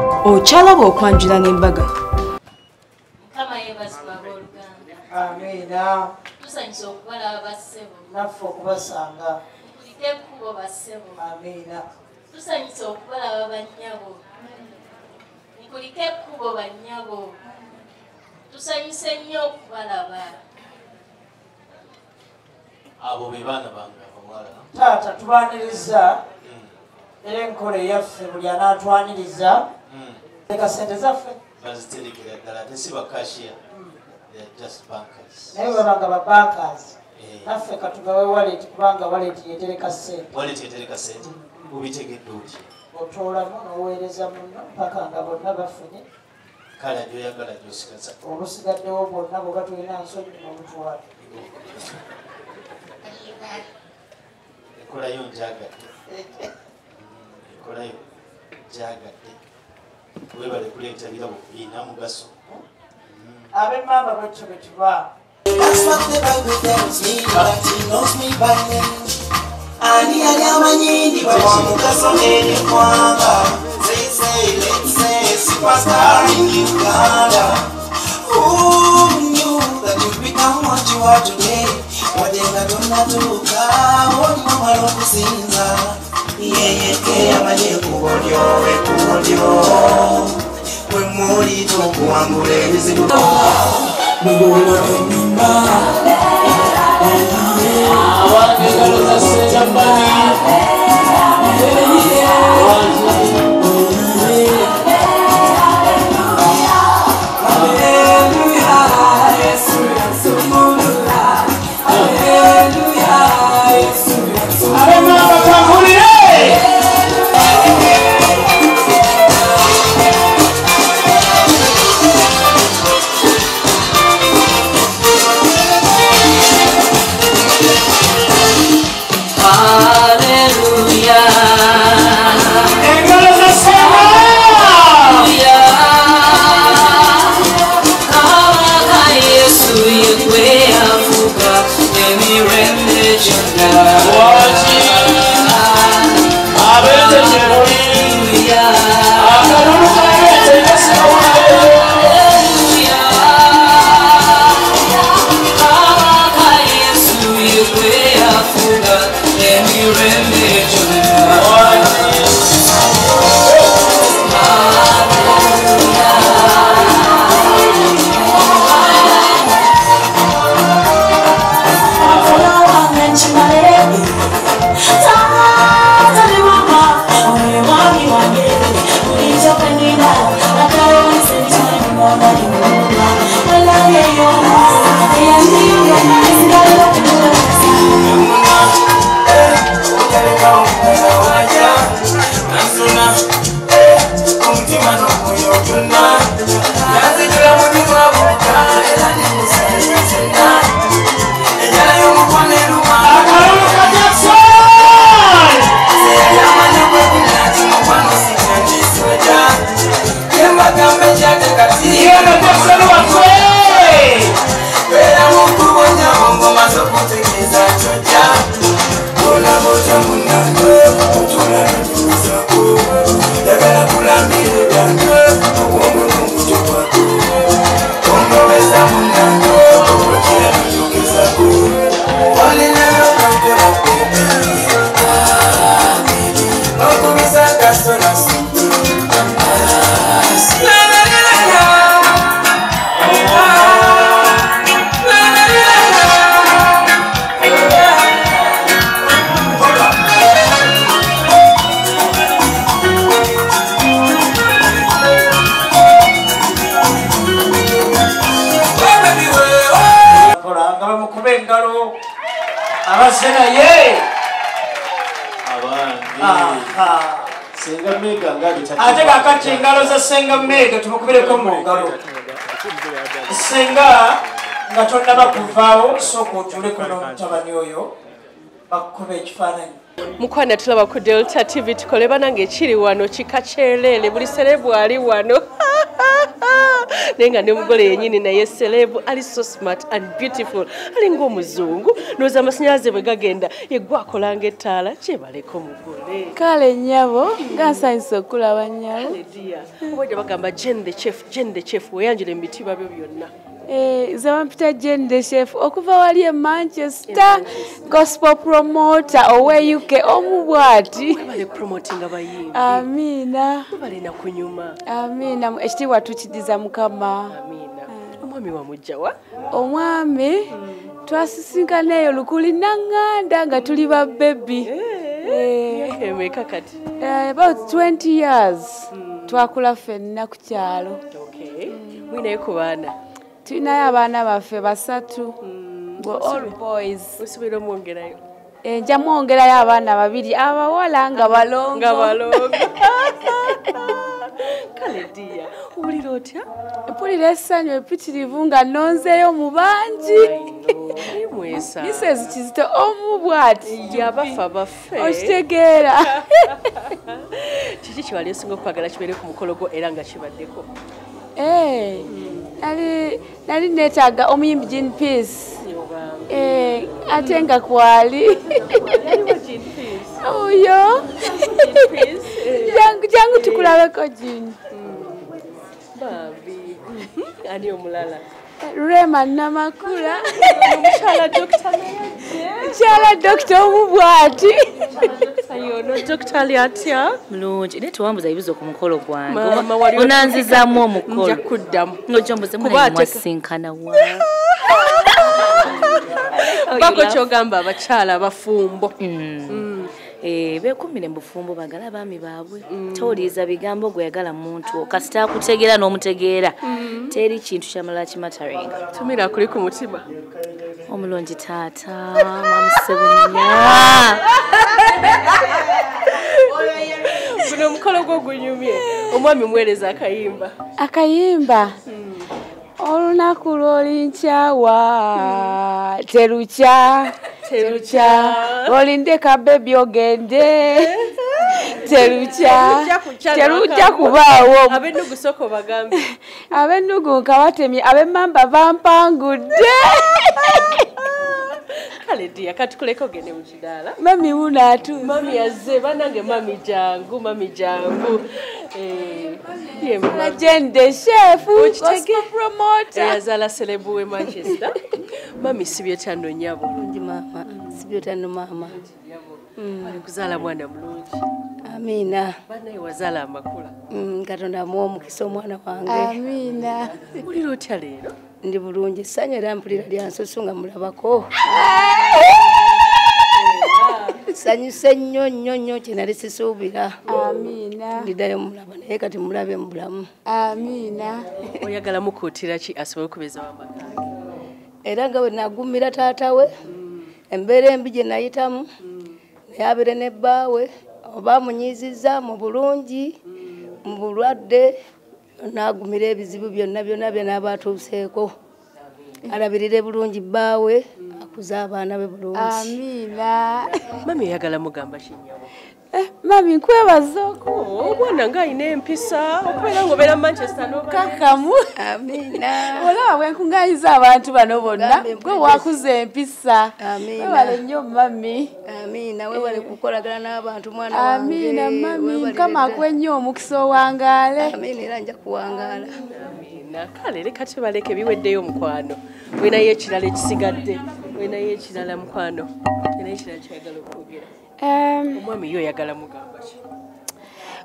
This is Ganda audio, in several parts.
Ochalaba okwanjula n'embaga. Kama yebazibwa abooluganda. Amina. Tusanyusa okubalaba bassebo. Naffe okubasanga. Mpulidde ekkubo bassebo. Amina. Tusanyusa okubalaba bannyabo. Mpulidde ekkubo bannyabo. Tusanyuse nnyo okubalaba. Abo be baana bange abawala. Taata tubaaniriza era enkola eyaffe buli anaatwaniriza leka sente zaffe baziterekera ddala ate si bakashiya naye babanga babankers naffe katugawe waleti kubanga waleti yetereka sente ubitegedde otya otoolamu n'oweereza munno mpaka nga bonna bafunye kale gyoyagala gyosigaza obusigaddewo bwonna bwe batulina nsonyi n'omutwala ekolayo njagadde ekolayo njagadde webale kuleeta birabo biina mugaso ab'emmamba bwetyo bwe tuba. That's what the Bible tells me, but he knows me by name. Ani aliamanyini wa mugaso eri kwanga. Say, let's say, superstar in Uganda. Who knew that you'd become what you are today? Wadenga donna tuka, wodi mama lokusinza. Yeye amaye kubolyo, we muri tokuwangula ebizibu. Mugolo n'emmimba. Awange engalo za Ssenyammani. Ate kakati engalo za Senga Mega tumukubireko mu ngalo. Senga nga tonnaba kuvaawo sooka otuuleko n'omutabani oyo bakukube ekifaananyi. Mukwana tulaba ku Delta TV tukole banange ekiri wano kika kyerere buli serebu ali wano. nenga ne mugole yenyini naye celeb ali so smart and beautiful ali ng'omuzungu noza amasannyalaze bwe gagenda yegwa akolanga ettaala kyebaleko mugole kale nnyabo ngansanyusa okulaba nnyabo obwedde bagamba Jen the chef weyanjula emitiba byo byonna ze bampita Jen the chef okuva wali e Manchester gospel promoter owe UK omubwati bale promoting abayimbi amina balina kunyuma amina ekitiibwa tukidiza mukama amina omwami wamujjawa omwami twasisinkana eyo lukuli naŋŋanda nga tuli ba baby emeka kati about 20 years twakula ffenna ku kyalo mwinayo ku baana tulinayo abaana baffe basatu all boys osuubira omwongerayo nja mwongerayo abaana babiri abawala nga balongo kale ddiya owulira otya mpulira essanyu epitirivu nga nonzeeyo mu bangi mwesa Mrs. Kizito omubwati yabafa baffe okitegeera kiki kiwali osinga okwagala kibeere ku mukolo gwo era nga kibaddeko nali neetaaga omuyimbi Jean Peace ate nga kwali oyo jangu tukulabeko Jean babi ani omulala Rema Namakula mukyala Dr. omubwati ayono Dr. ali atya mulungi naye tewambuza ebibuzo ku mukolo gwange onanzizaamu omukolo nja kuddamu nojombuze mwasinkana wa bako kyogamba abakyala abafumbo beekummire mu bufumbo bagala abaami baabwe towuliriza bigambo gweyagala muntu kasita akutegeera n'omutegeera teri kintu kyamala kimataringa tumira kuli ku mutima omulungi taata mwamusebunya guno omukolo gwo gunyumye omwami muweereza akayimba olunaku lw'olinkyawa terukya olindeka bebi ogende terujja kubaawo ab'ennugu soko bagambe ab'ennugu nkawatemye ab'emmamba bampangudde kale ddiya kati tuleke ogende mu kidaala mami wunaatuuse mami yazze banange mami jangu Jen the chef gospel promoter yazaala celebu we Manchester mami sibyotano nyabo mama sibyotano mama alikuzaala mwana mulungi amina banaye wazaala amakula katonda amuwa omukisa omwana wange amina ulira otya leero ndi bulungi ssanyu era mpulira lyansusu nga mulabako sanyuse nnyo kyenali sisuubira amina ndiddayo mulaba naye kati mulabe mu bulamu amina oyagala mukuutira ki asobole okubeza w'amaka era nga bwe nagumira taata we embeera embi gye nayitamu naye abeere ne bbaawe oba munyiizizza mu bulungi mu bulwadde naagumira ebizibu byonna bye naaba atuuseeko alabirire bulungi bbaawe akuze abaana be bulungi amina mami oyagala mugamba kinyabo mami nkwebaza omwana ng'alina empisa okubeera ng'obeera Manchester kakamu amina olaba bwenkungaanyiza abantu bano bonna gwe wakuza empisa amina wewale nnyo mami amina wewale kukolagana n'abantu mwana wange amina mami mukama akuwe nnyo omukisa owangaale amina era nja kuwangaala kale leka tebaleke biweddeyo omukwano wenayo ekirala ekisigadde wenayo ekirala mukwano wenayo ekirala kyayagala okwogera omwami yo oyagala mugamba ki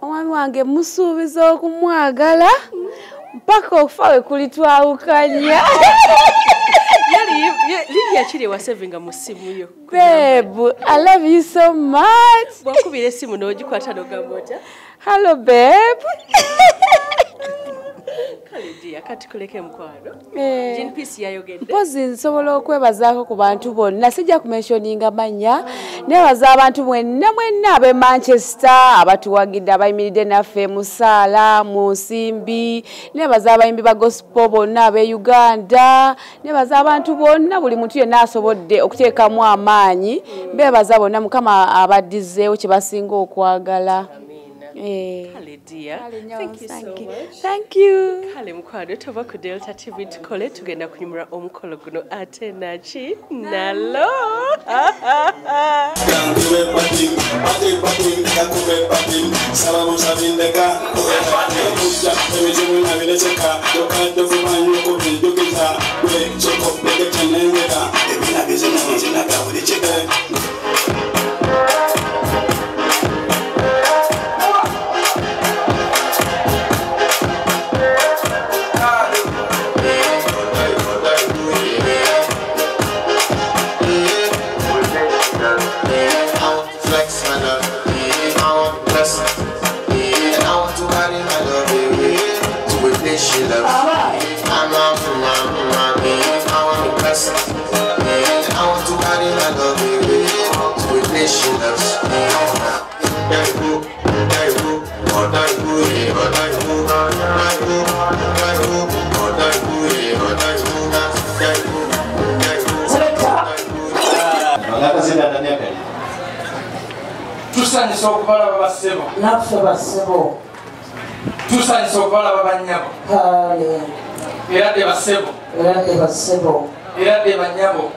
omwami wange musuubiza okumwagala mpaka okufa we kulitwawukanya linya kiri ewasevinga mu ssimu yo babe I love you so much bwakubira essimu n'ogikwata n'ogamba otya hello babe kale ddiya kati kuleke mukwano Jean Peace yayogedde mpozi nsobola okwebazaako ku bantu bonna sijja kumentioninga mannya nebaza abantu mwenna ab'e Manchester abatuwagidde abayimiridde naffe mu ssaala mu nsimbi nebaza abayimbi ba gospel bonna ab'e Uganda nebaza abantu bonna buli muntu yenna asobodde okuteekamu amaanyi bebaza bonna mukama abaddizeewo kye basinga okwagala Kale dear. Thank you so much. Thank you. Kale mukwano tova ku Delta TV tukole tugenda kunyumira omukolo guno ate naki nalo. Tusanyisa okubalaba bassebo. Naffe bassebo. Tusanyisa okubalaba bannyabo. Kale. Era de bassebo. Era de bassebo. Era de bannyabo.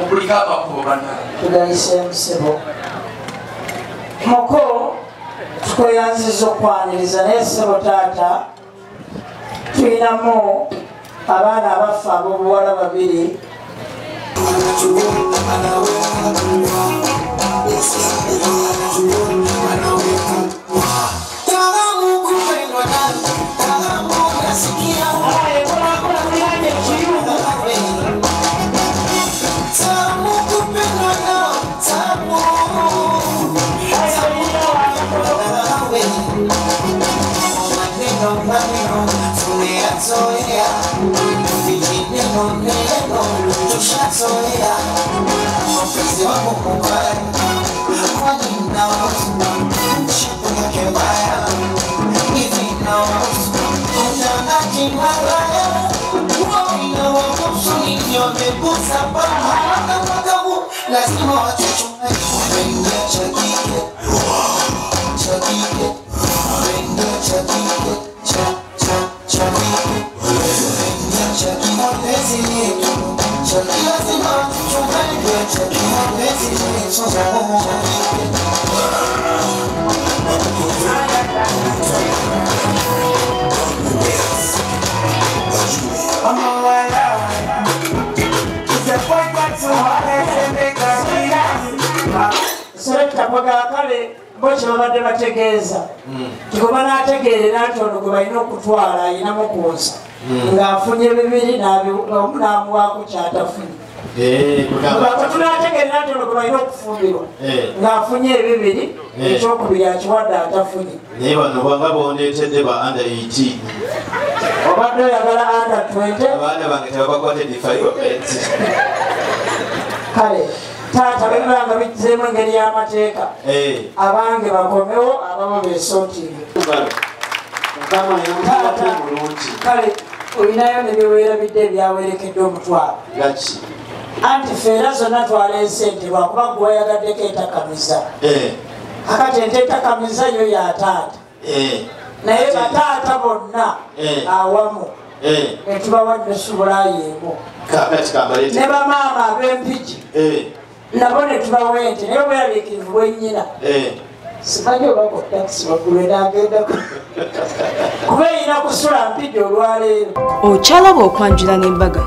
Okuliko amakubo banna. Tugayise musebo. Muko tukweyanziza okwaniriza naye ssebo taata tulinamu abaana abafa ab'obuwala babiri. Kale boche babadde bategeeza kikuba n'ategeerera nti ono gwe balina okutwala ayinamu kuwusa ng'afunye bibiri n'amuwaako kyatafunye tunategeerera nti ono gwe balina okufumbirwa ng'afunye ebibiri ekyokubiri akiwadde atafunye naye bano bwanga bondeetedde ba under 18 obadde oyagala under 20 abaana bange tebabakwate defilement kale taata bebanga bizeemu engeri y'amateeka abange bakomewo ababo beesootinge kale olinayo ne byeweerabidde ebyawerekedde omutwalo anti ffe era zonna twaleese nti lwakuba gwe wayagaddeko entakamiza kakati ente entakamiza yo yataata naye bataata bonna awamu netubawadde subulayeemu ne bamaama ab'empiki nabo ne tubawa ente naye obweraliikirivu bwennyina simanyi obako takisi bagulwe n'agendako kuba erina kusula mpidde olwaleero. Okyalaba Okwanjula N'Embaga.